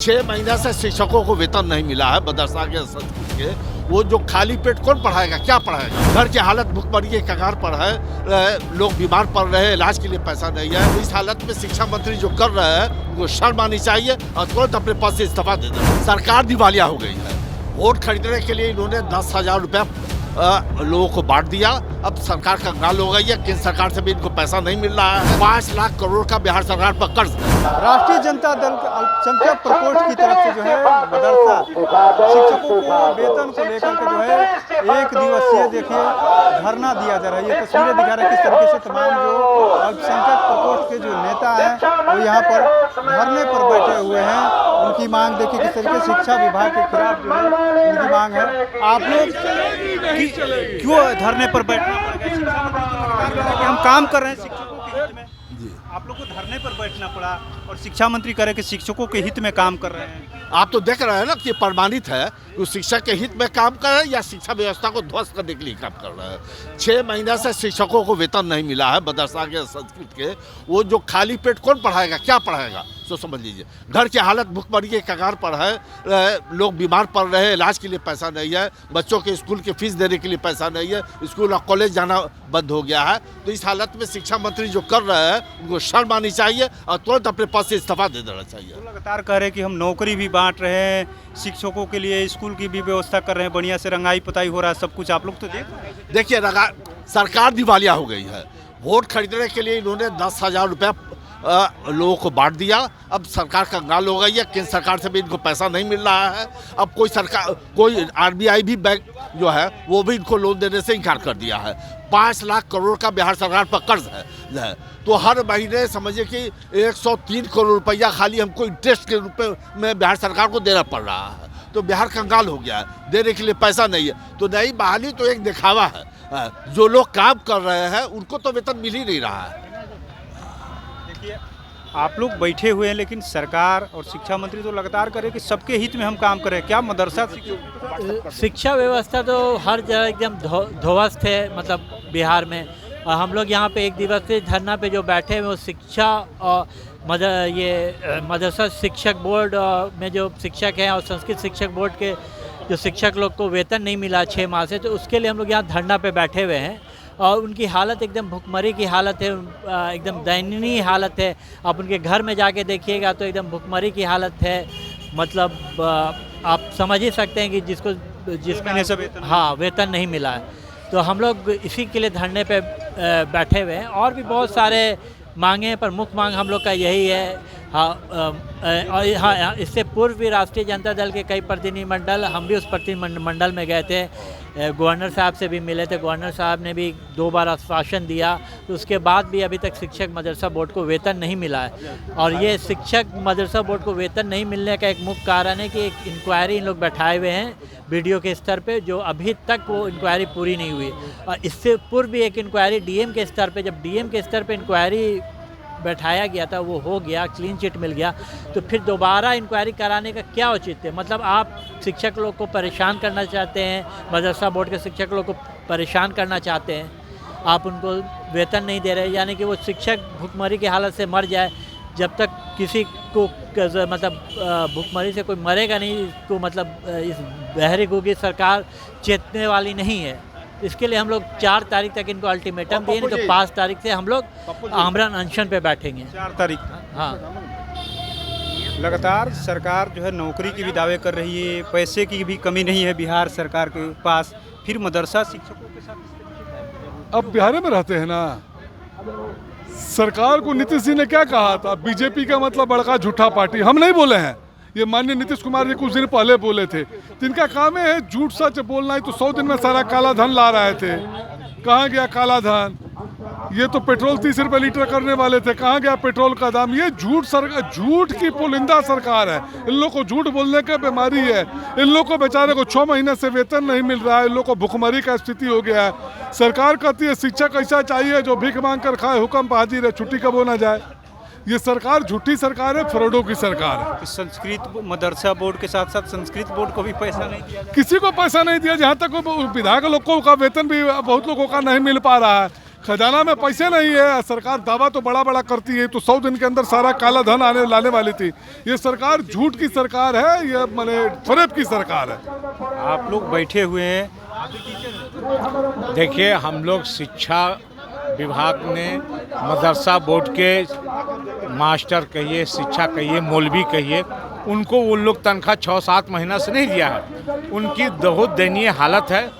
6 महीने से शिक्षकों को वेतन नहीं मिला है मदरसा के संस्कृत के। वो जो खाली पेट कौन पढ़ाएगा, क्या पढ़ाएगा? घर की हालत भुखमरी के कगार पर है, लोग बीमार पड़ रहे हैं, इलाज के लिए पैसा नहीं है। तो इस हालत में शिक्षा मंत्री जो कर रहे हैं उनको शर्म आनी चाहिए और तुरंत अपने पद से इस्तीफा दे दें। सरकार दिवालिया हो गई है। वोट खरीदने के लिए इन्होंने 10,000 रुपया लोगों को बांट दिया। अब सरकार कंगाल हो गई है, केंद्र सरकार से भी इनको पैसा नहीं मिल रहा है। 5 लाख करोड़ का बिहार सरकार पर कर्ज है। राष्ट्रीय जनता दल के अल्पसंख्यक प्रकोष्ठ की तरफ से जो है मदरसा शिक्षकों को वेतन को लेकर के जो है 1 दिवसीय देखिए धरना दिया जा रहा है। ये तस्वीरें दिखा रहे हैं किस तरीके से तमाम जो अल्पसंख्यक प्रकोष्ठ के जो नेता हैं वो यहाँ पर धरने पर बैठे हुए हैं। उनकी मांग देखिए किस तरीके से शिक्षा विभाग के खिलाफ जो है उनकी मांग है। आप लोग क्यों धरने पर बैठना पड़ेगा? शिक्षा मंत्री कि हम काम कर रहे हैं शिक्षकों के हित में, आप लोग को धरने पर बैठना पड़ा और शिक्षा मंत्री कह रहे कि शिक्षकों के हित में काम कर रहे हैं। आप तो देख रहे हैं ना कि प्रमाणित है वो शिक्षा के हित में काम कर रहे हैं या शिक्षा व्यवस्था को ध्वस्त करने के लिए काम कर रहे हैं। 6 महीने से शिक्षकों को वेतन नहीं मिला है मदरसा के संस्कृत के। वो जो खाली पेट कौन पढ़ाएगा, क्या पढ़ाएगा? तो समझ लीजिए घर की हालत भुखमरी के कगार पर है, लोग बीमार पड़ रहे हैं, इलाज के लिए पैसा नहीं है, बच्चों के स्कूल की फीस देने के लिए पैसा नहीं है, स्कूल और कॉलेज जाना बंद हो गया है। तो इस हालत में शिक्षा मंत्री जो कर रहे हैं उनको शर्म आनी चाहिए और तुरंत अपने पद से इस्तीफा दे देना चाहिए। तो लगातार कह रहे हैं कि हम नौकरी भी बांट रहे हैं, शिक्षकों के लिए स्कूल की भी व्यवस्था कर रहे हैं, बढ़िया से रंगाई पुताई हो रहा है सब कुछ। आप लोग तो देखिए सरकार दिवालिया हो गई है। वोट खरीदने के लिए इन्होंने 10,000 रुपया लोगों को बांट दिया। अब सरकार कंगाल हो गई है, केंद्र सरकार से भी इनको पैसा नहीं मिल रहा है। अब कोई RBI भी बैंक जो है वो भी इनको लोन देने से इनकार कर दिया है। 5 लाख करोड़ का बिहार सरकार पर कर्ज है। तो हर महीने समझिए कि 103 करोड़ रुपया खाली हमको इंटरेस्ट के रूप में बिहार सरकार को देना पड़ रहा है। तो बिहार कंगाल हो गया है, देने के लिए पैसा नहीं है। तो नई बहाली तो एक दिखावा है। जो लोग काम कर रहे हैं उनको तो वेतन मिल ही नहीं रहा है। आप लोग बैठे हुए हैं लेकिन सरकार और शिक्षा मंत्री तो लगातार करे कि सबके हित में हम काम करें। क्या मदरसा शिक्षा व्यवस्था तो हर जगह एकदम ध्वस्त है, मतलब बिहार में। और हम लोग यहाँ पे 1 दिवसीय धरना पे जो बैठे हैं वो शिक्षा और मदरसा शिक्षक बोर्ड में जो शिक्षक हैं और संस्कृत शिक्षक बोर्ड के जो शिक्षक लोग को वेतन नहीं मिला 6 माह से, तो उसके लिए हम लोग यहाँ धरना पे बैठे हुए हैं। और उनकी हालत एकदम भुखमरी की हालत है, एकदम दयनीय हालत है। आप उनके घर में जाके देखिएगा तो एकदम भुखमरी की हालत है। मतलब आप समझ ही सकते हैं कि जिसको हाँ वेतन नहीं मिला है। तो हम लोग इसी के लिए धरने पे बैठे हुए हैं। और भी बहुत सारे मांगे पर मुख्य मांग हम लोग का यही है। हाँ, इससे पूर्व भी राष्ट्रीय जनता दल के कई प्रतिनिधिमंडल, हम भी उस प्रतिनिधिमंडल में गए थे, गवर्नर साहब से भी मिले थे। गवर्नर साहब ने भी 2 बार आश्वासन दिया। तो उसके बाद भी अभी तक शिक्षक मदरसा बोर्ड को वेतन नहीं मिला है। और ये शिक्षक मदरसा बोर्ड को वेतन नहीं मिलने का एक मुख्य कारण है कि एक इंक्वायरी इन लोग बैठाए हुए हैं BDO के स्तर पे, जो अभी तक वो इंक्वायरी पूरी नहीं हुई। और इससे पूर्व भी एक इंक्वायरी DM के स्तर पे, जब DM के स्तर पे इंक्वायरी बैठाया गया था वो हो गया, क्लीन चिट मिल गया। तो फिर दोबारा इंक्वायरी कराने का क्या औचित्य है? मतलब आप शिक्षक लोग को परेशान करना चाहते हैं, मदरसा बोर्ड के शिक्षक लोग को परेशान करना चाहते हैं, आप उनको वेतन नहीं दे रहे, यानी कि वो शिक्षक भुखमरी की हालत से मर जाए। जब तक किसी को मतलब भुखमरी से कोई मरेगा नहीं, इसको मतलब इस बहरी गुगी सरकार चेतने वाली नहीं है। इसके लिए हम लोग 4 तारीख तक इनको अल्टीमेटम दिए, नहीं तो 5 तारीख से हम लोग आमरण अनशन पे बैठेंगे। 4 तारीख। हाँ, लगातार सरकार जो है नौकरी की भी दावे कर रही है, पैसे की भी कमी नहीं है बिहार सरकार के पास, फिर मदरसा शिक्षकों के साथ। अब बिहार में रहते हैं ना, सरकार को नीतीश जी ने क्या कहा था, बीजेपी का मतलब बड़का झूठा पार्टी। हम नहीं बोले हैं, ये माननीय नीतीश कुमार जी कुछ दिन पहले बोले थे। जिनका काम है झूठ सच बोलना ही, तो 100 दिन में सारा काला धन ला रहे थे। कहाँ गया काला धन? ये तो पेट्रोल 30 रुपये लीटर करने वाले थे, कहाँ गया पेट्रोल का दाम? ये झूठ की पुलिंदा सरकार है। इन लोग को झूठ बोलने की बीमारी है। इन लोग को बेचारे को 6 महीने से वेतन नहीं मिल रहा है। इन लोग को भुखमरी का स्थिति हो गया है। सरकार कहती है शिक्षक ऐसा चाहिए जो भीख मांग कर खाए, हुक्म पर हाजिर है, छुट्टी कब होना जाए। ये सरकार झूठी सरकार है, फ्रॉडों की सरकार है। संस्कृत मदरसा बोर्ड के साथ साथ संस्कृत बोर्ड को भी पैसा नहीं दिया, किसी को पैसा नहीं दिया। जहाँ तक विधायक लोगों का वेतन भी बहुत लोगों का नहीं मिल पा रहा है। खजाना में पैसे नहीं है। सरकार दावा तो बड़ा बड़ा करती है, तो 100 दिन के अंदर सारा काला धन लाने वाली थी। ये सरकार झूठ की सरकार है, ये माने फरेब की सरकार है। आप लोग बैठे हुए हैं, देखिए, हम लोग शिक्षा विभाग ने मदरसा बोर्ड के मास्टर कहिए, शिक्षा कहिए, मौलवी कहिए, उनको वो लोग तनख्वाह 6-7 महीना से नहीं दिया है। उनकी बहुत दयनीय हालत है।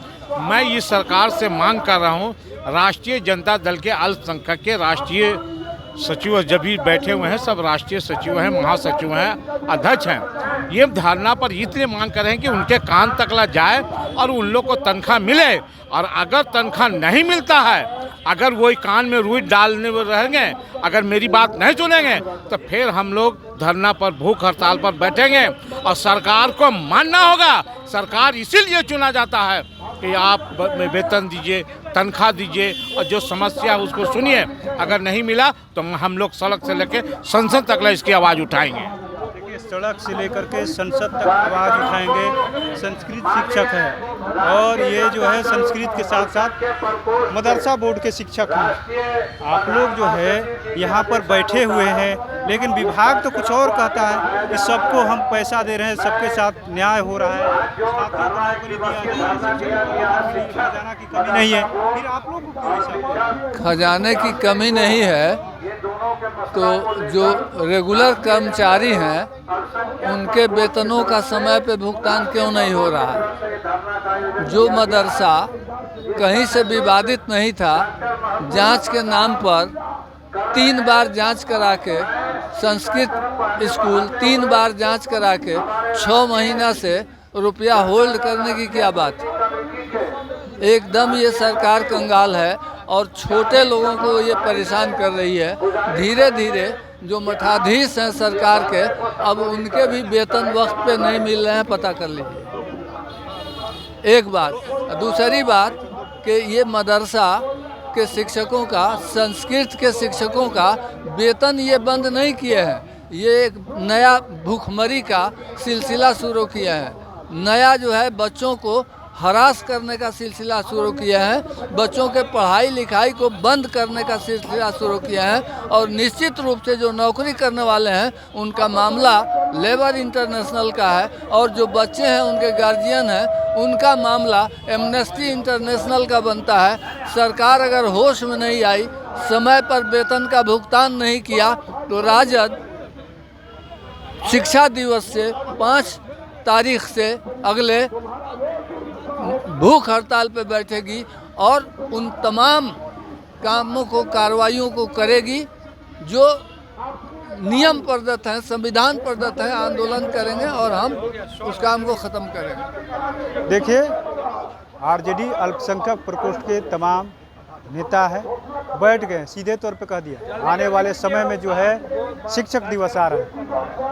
मैं इस सरकार से मांग कर रहा हूँ, राष्ट्रीय जनता दल के अल्पसंख्यक के राष्ट्रीय सचिव जब भी बैठे हुए हैं, सब राष्ट्रीय सचिव हैं, महासचिव हैं, अध्यक्ष हैं, ये धारणा पर इसलिए मांग कर रहे हैं कि उनके कान तकला जाए और उन लोग को तनख्वाह मिले। और अगर तनख्वाह नहीं मिलता है, अगर वही कान में रुई डालने में रहेंगे, अगर मेरी बात नहीं सुनेंगे, तो फिर हम लोग धरना पर, भूख हड़ताल पर बैठेंगे। और सरकार को मानना होगा, सरकार इसीलिए चुना जाता है कि आप वेतन दीजिए, तनख्वाह दीजिए और जो समस्या है उसको सुनिए। अगर नहीं मिला तो हम लोग सड़क से लेकर संसद तक इसकी आवाज़ उठाएंगे। देखिए, सड़क से लेकर के संसद तक आवाज़ उठाएंगे। संस्कृत शिक्षक हैं और ये जो है संस्कृत के साथ साथ मदरसा बोर्ड के शिक्षक हैं। आप लोग जो है यहाँ पर बैठे हुए हैं, लेकिन विभाग तो कुछ और कहता है कि सबको हम पैसा दे रहे हैं, सबके साथ न्याय हो रहा है, छात्रों को नौकरी दिया जा रहा है, शिक्षकों को खजाना की कमी नहीं है, फिर आप लोग को क्यों ऐसा? खजाने की कमी नहीं है, तो जो रेगुलर कर्मचारी हैं उनके वेतनों का समय पे भुगतान क्यों नहीं हो रहा है? जो मदरसा कहीं से विवादित नहीं था, जांच के नाम पर 3 बार जांच करा के, संस्कृत स्कूल 3 बार जांच करा के 6 महीना से रुपया होल्ड करने की क्या बात है? एकदम ये सरकार कंगाल है और छोटे लोगों को ये परेशान कर रही है। धीरे धीरे जो मठाधीश हैं सरकार के, अब उनके भी वेतन वक्त पे नहीं मिल रहे हैं, पता कर लीजिए। एक बात। दूसरी बात कि ये मदरसा के शिक्षकों का, संस्कृत के शिक्षकों का वेतन ये बंद नहीं किए हैं, ये एक नया भूखमरी का सिलसिला शुरू किया है। नया जो है बच्चों को हरास करने का सिलसिला शुरू किया है, बच्चों के पढ़ाई लिखाई को बंद करने का सिलसिला शुरू किया है। और निश्चित रूप से जो नौकरी करने वाले हैं उनका मामला लेबर इंटरनेशनल का है, और जो बच्चे हैं उनके गार्जियन हैं उनका मामला एमनेस्टी इंटरनेशनल का बनता है। सरकार अगर होश में नहीं आई, समय पर वेतन का भुगतान नहीं किया, तो राजद शिक्षा दिवस से 5 तारीख से अगले भूख हड़ताल पर बैठेगी और उन तमाम कामों को, कार्रवाइयों को करेगी जो नियम प्रदत्त हैं, संविधान प्रदत्त हैं। आंदोलन करेंगे और हम उस काम को ख़त्म करेंगे। देखिए, आरजेडी अल्पसंख्यक प्रकोष्ठ के तमाम नेता है बैठ गए, सीधे तौर पे कह दिया आने वाले समय में जो है शिक्षक दिवस आ रहा है,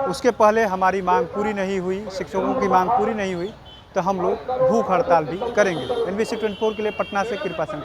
उसके पहले हमारी मांग पूरी नहीं हुई, शिक्षकों की मांग पूरी नहीं हुई, तो हम लोग भूख हड़ताल भी करेंगे। NBC 24 के लिए पटना से कृपा सिंह।